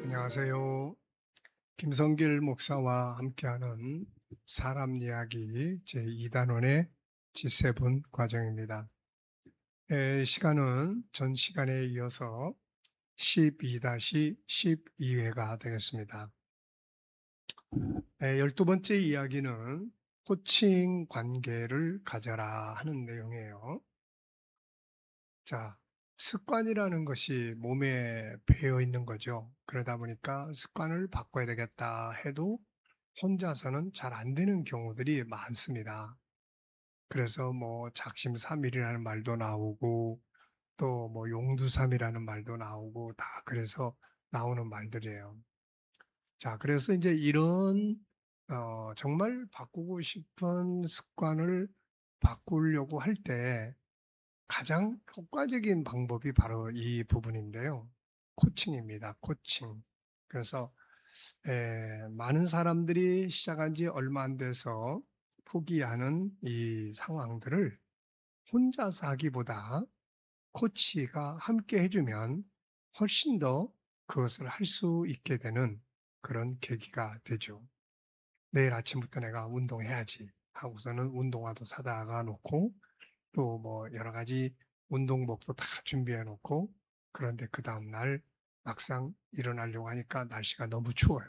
안녕하세요. 김성길 목사와 함께하는 사람 이야기 제2단원의 G7 과정입니다. 시간은 전 시간에 이어서 12-12회가 되겠습니다. 12번째 이야기는 호칭 관계를 가져라 하는 내용이에요. 자, 습관이라는 것이 몸에 배어 있는 거죠. 그러다 보니까 습관을 바꿔야 되겠다 해도 혼자서는 잘 안 되는 경우들이 많습니다. 그래서 뭐 작심삼일이라는 말도 나오고 또 뭐 용두삼이라는 말도 나오고 다 그래서 나오는 말들이에요. 자, 그래서 이제 이런 정말 바꾸고 싶은 습관을 바꾸려고 할때 가장 효과적인 방법이 바로 이 부분인데요. 코칭입니다. 코칭. 그래서 많은 사람들이 시작한 지 얼마 안 돼서 포기하는 이 상황들을 혼자서 하기보다 코치가 함께 해주면 훨씬 더 그것을 할 수 있게 되는 그런 계기가 되죠. 내일 아침부터 내가 운동해야지 하고서는 운동화도 사다가 놓고 또 뭐 여러 가지 운동복도 다 준비해 놓고 그런데 그다음 날 막상 일어나려고 하니까 날씨가 너무 추워요.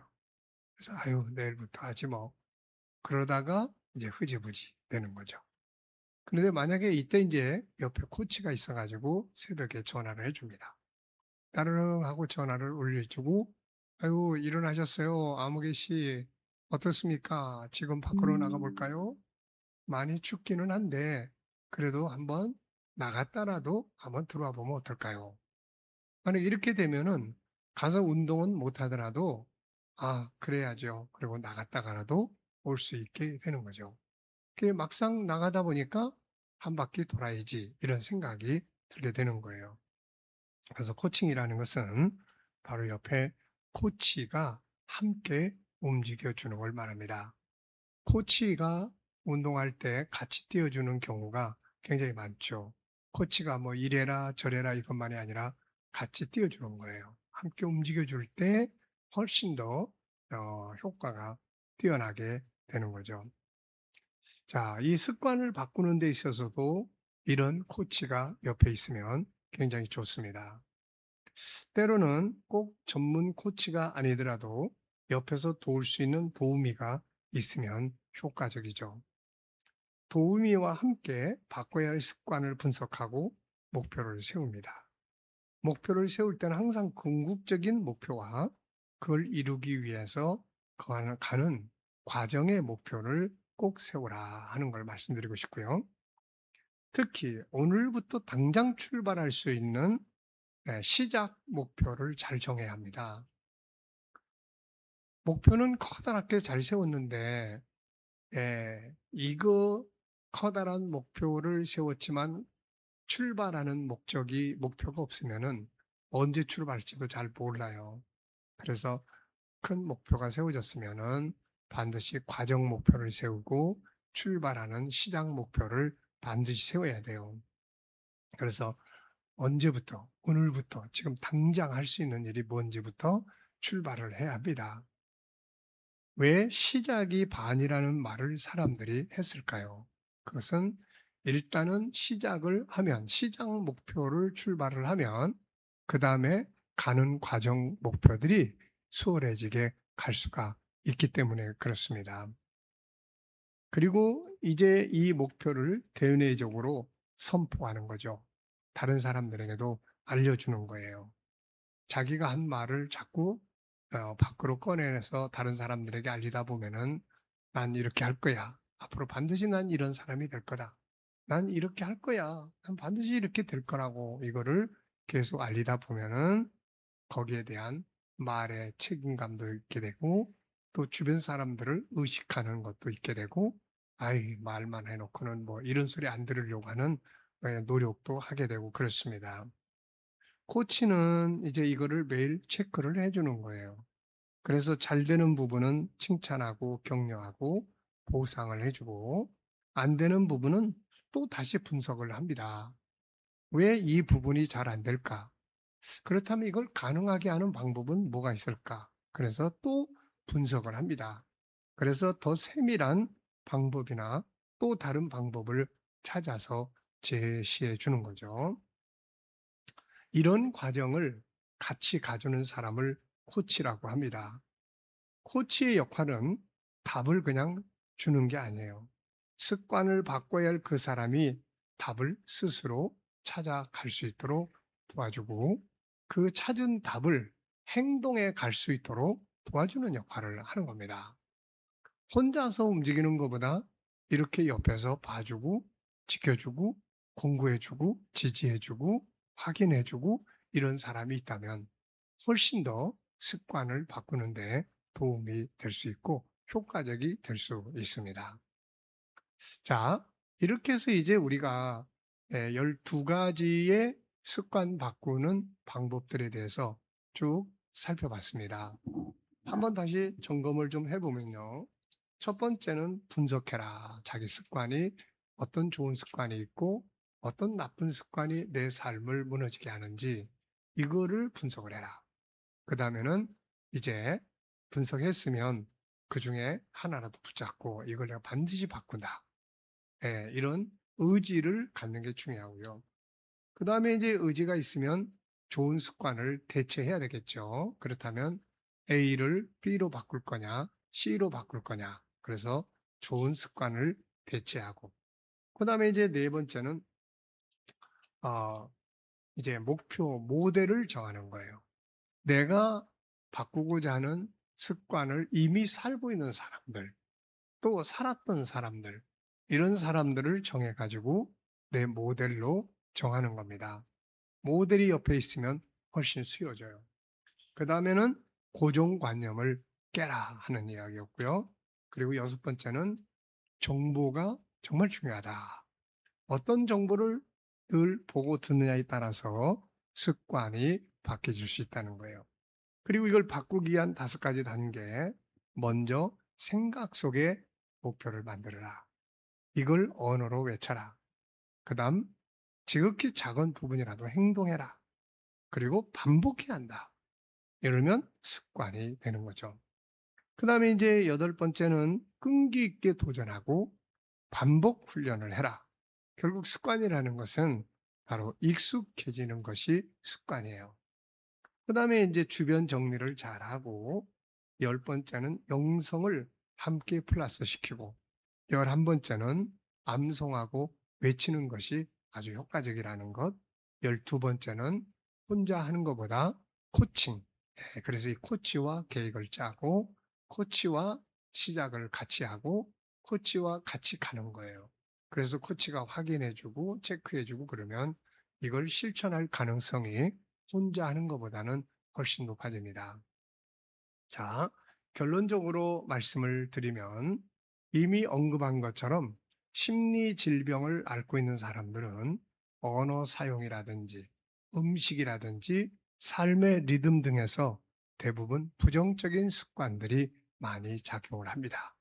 그래서 '아유 내일부터 하지 뭐.' 그러다가 이제 흐지부지 되는 거죠. 그런데 만약에 이때 인제 옆에 코치가 있어 가지고 새벽에 전화를 해 줍니다. 따르릉 하고 전화를 올려 주고 "아유 일어나셨어요. 아무개 씨. 어떻습니까? 지금 밖으로 나가 볼까요? 많이 춥기는 한데 그래도 한번 나갔다라도 한번 들어와 보면 어떨까요?" 만약 이렇게 되면은 가서 운동은 못 하더라도 '아 그래야죠.' 그리고 나갔다가라도 올 수 있게 되는 거죠. 그게 막상 나가다 보니까 '한 바퀴 돌아야지.' 이런 생각이 들게 되는 거예요. 그래서 코칭이라는 것은 바로 옆에 코치가 함께 움직여 주는 걸 말합니다. 코치가 운동할 때 같이 뛰어주는 경우가 굉장히 많죠. 코치가 뭐 이래라 저래라 이것만이 아니라 같이 뛰어주는 거예요. 함께 움직여 줄 때 훨씬 더 효과가 뛰어나게 되는 거죠. 자, 이 습관을 바꾸는 데 있어서도 이런 코치가 옆에 있으면 굉장히 좋습니다. 때로는 꼭 전문 코치가 아니더라도 옆에서 도울 수 있는 도우미가 있으면 효과적이죠. 도우미와 함께 바꿔야 할 습관을 분석하고 목표를 세웁니다. 목표를 세울 때는 항상 궁극적인 목표와 그걸 이루기 위해서 가는 과정의 목표를 꼭 세우라 하는 걸 말씀드리고 싶고요. 특히 오늘부터 당장 출발할 수 있는 시작 목표를 잘 정해야 합니다. 목표는 커다랗게 잘 세웠는데 이거 커다란 목표를 세웠지만 출발하는 목표가 없으면은 언제 출발할지도 잘 몰라요. 그래서 큰 목표가 세워졌으면은 반드시 과정 목표를 세우고 출발하는 시작 목표를 반드시 세워야 돼요. 그래서 언제부터, 오늘부터, 지금 당장 할 수 있는 일이 뭔지부터 출발을 해야 합니다. 왜 시작이 반이라는 말을 사람들이 했을까요? 그것은 일단은 시작을 하면, 시작 목표를 출발을 하면, 그 다음에 가는 과정 목표들이 수월해지게 갈 수가 있기 때문에 그렇습니다. 그리고 이제 이 목표를 대내적으로 선포하는 거죠. 다른 사람들에게도 알려주는 거예요. 자기가 한 말을 자꾸 밖으로 꺼내서 다른 사람들에게 알리다 보면은 '난 이렇게 할 거야. 앞으로 반드시 난 이런 사람이 될 거다. 난 이렇게 할 거야. 난 반드시 이렇게 될 거'라고 이거를 계속 알리다 보면은 거기에 대한 말의 책임감도 있게 되고 또 주변 사람들을 의식하는 것도 있게 되고 '아이 말만 해 놓고는 뭐 이런 소리 안 들으려고 하는 노력도 하게 되고 그렇습니다. 코치는 이제 이거를 매일 체크를 해 주는 거예요. 그래서 잘 되는 부분은 칭찬하고 격려하고 보상을 해 주고 안 되는 부분은 또 다시 분석을 합니다. '왜 이 부분이 잘 안 될까? 그렇다면 이걸 가능하게 하는 방법은 뭐가 있을까?' 그래서 또 분석을 합니다. 그래서 더 세밀한 방법이나 또 다른 방법을 찾아서 제시해 주는 거죠. 이런 과정을 같이 가주는 사람을 코치라고 합니다. 코치의 역할은 답을 그냥 주는 게 아니에요. 습관을 바꿔야 할 그 사람이 답을 스스로 찾아갈 수 있도록 도와주고 그 찾은 답을 행동에 갈 수 있도록 도와주는 역할을 하는 겁니다. 혼자서 움직이는 것보다 이렇게 옆에서 봐주고 지켜주고 공부해주고 지지해주고 확인해주고 이런 사람이 있다면 훨씬 더 습관을 바꾸는데 도움이 될 수 있고 효과적이 될 수 있습니다. 자, 이렇게 해서 이제 우리가 12가지의 습관 바꾸는 방법들에 대해서 쭉 살펴봤습니다. 한번 다시 점검을 좀 해보면요. 첫 번째는 분석해라. 자기 습관이 어떤 좋은 습관이 있고 어떤 나쁜 습관이 내 삶을 무너지게 하는지 이거를 분석을 해라. 그 다음에는 이제 분석했으면 그 중에 하나라도 붙잡고 이걸 내가 반드시 바꾼다. 이런 의지를 갖는 게 중요하고요. 그 다음에 이제 의지가 있으면 좋은 습관을 대체해야 되겠죠. 그렇다면 A를 B로 바꿀 거냐, C로 바꿀 거냐. 그래서 좋은 습관을 대체하고. 그 다음에 이제 네 번째는, 어, 이제 목표, 모델을 정하는 거예요. 내가 바꾸고자 하는 습관을 이미 살고 있는 사람들, 또 살았던 사람들, 이런 사람들을 정해가지고 내 모델로 정하는 겁니다. 모델이 옆에 있으면 훨씬 수요져요. 그 다음에는 고정관념을 깨라 하는 이야기였고요. 그리고 여섯 번째는 정보가 정말 중요하다. 어떤 정보를 늘 보고 듣느냐에 따라서 습관이 바뀌어질 수 있다는 거예요. 그리고 이걸 바꾸기 위한 다섯 가지 단계. 먼저 생각 속에 목표를 만들어라. 이걸 언어로 외쳐라. 그 다음 지극히 작은 부분이라도 행동해라. 그리고 반복해야 한다. 이러면 습관이 되는 거죠. 그 다음에 이제 여덟 번째는 끈기 있게 도전하고 반복 훈련을 해라. 결국 습관이라는 것은 바로 익숙해지는 것이 습관이에요. 그 다음에 이제 주변 정리를 잘하고 열 번째는 영성을 함께 플러스 시키고 11번째는 암송하고 외치는 것이 아주 효과적이라는 것. 12번째는 혼자 하는 것보다 코칭. 그래서 이 코치와 계획을 짜고 코치와 시작을 같이 하고 코치와 같이 가는 거예요. 그래서 코치가 확인해주고 체크해주고 그러면 이걸 실천할 가능성이 혼자 하는 것보다는 훨씬 높아집니다. 자, 결론적으로 말씀을 드리면 이미 언급한 것처럼 심리 질병을 앓고 있는 사람들은 언어 사용이라든지 음식이라든지 삶의 리듬 등에서 대부분 부정적인 습관들이 많이 작용을 합니다.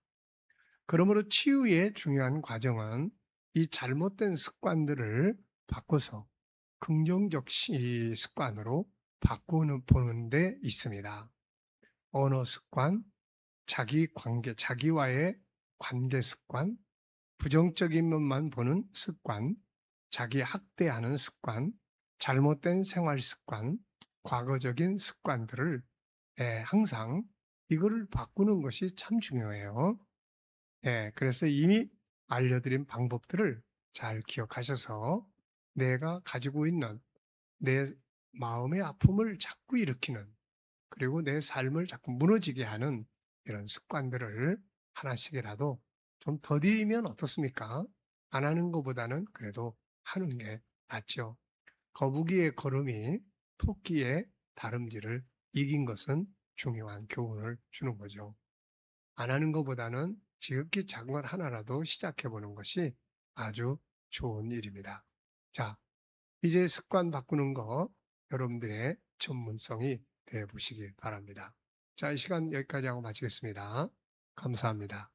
그러므로 치유의 중요한 과정은 이 잘못된 습관들을 바꿔서 긍정적 습관으로 바꾸는 보는 데 있습니다. 언어 습관, 자기 관계, 자기와의 관계 습관, 부정적인 면만 보는 습관, 자기 학대하는 습관, 잘못된 생활 습관, 과거적인 습관들을 항상 이거를 바꾸는 것이 참 중요해요. 그래서 이미 알려드린 방법들을 잘 기억하셔서 내가 가지고 있는 내 마음의 아픔을 자꾸 일으키는 그리고 내 삶을 자꾸 무너지게 하는 이런 습관들을 하나씩이라도 좀 더디면 어떻습니까? 안 하는 것보다는 그래도 하는 게 낫죠. 거북이의 걸음이 토끼의 다름질을 이긴 것은 중요한 교훈을 주는 거죠. 안 하는 것보다는 지극히 작은 것 하나라도 시작해 보는 것이 아주 좋은 일입니다. 자, 이제 습관 바꾸는 거 여러분들의 전문성이 되어 보시기 바랍니다. 자, 이 시간 여기까지 하고 마치겠습니다. 감사합니다.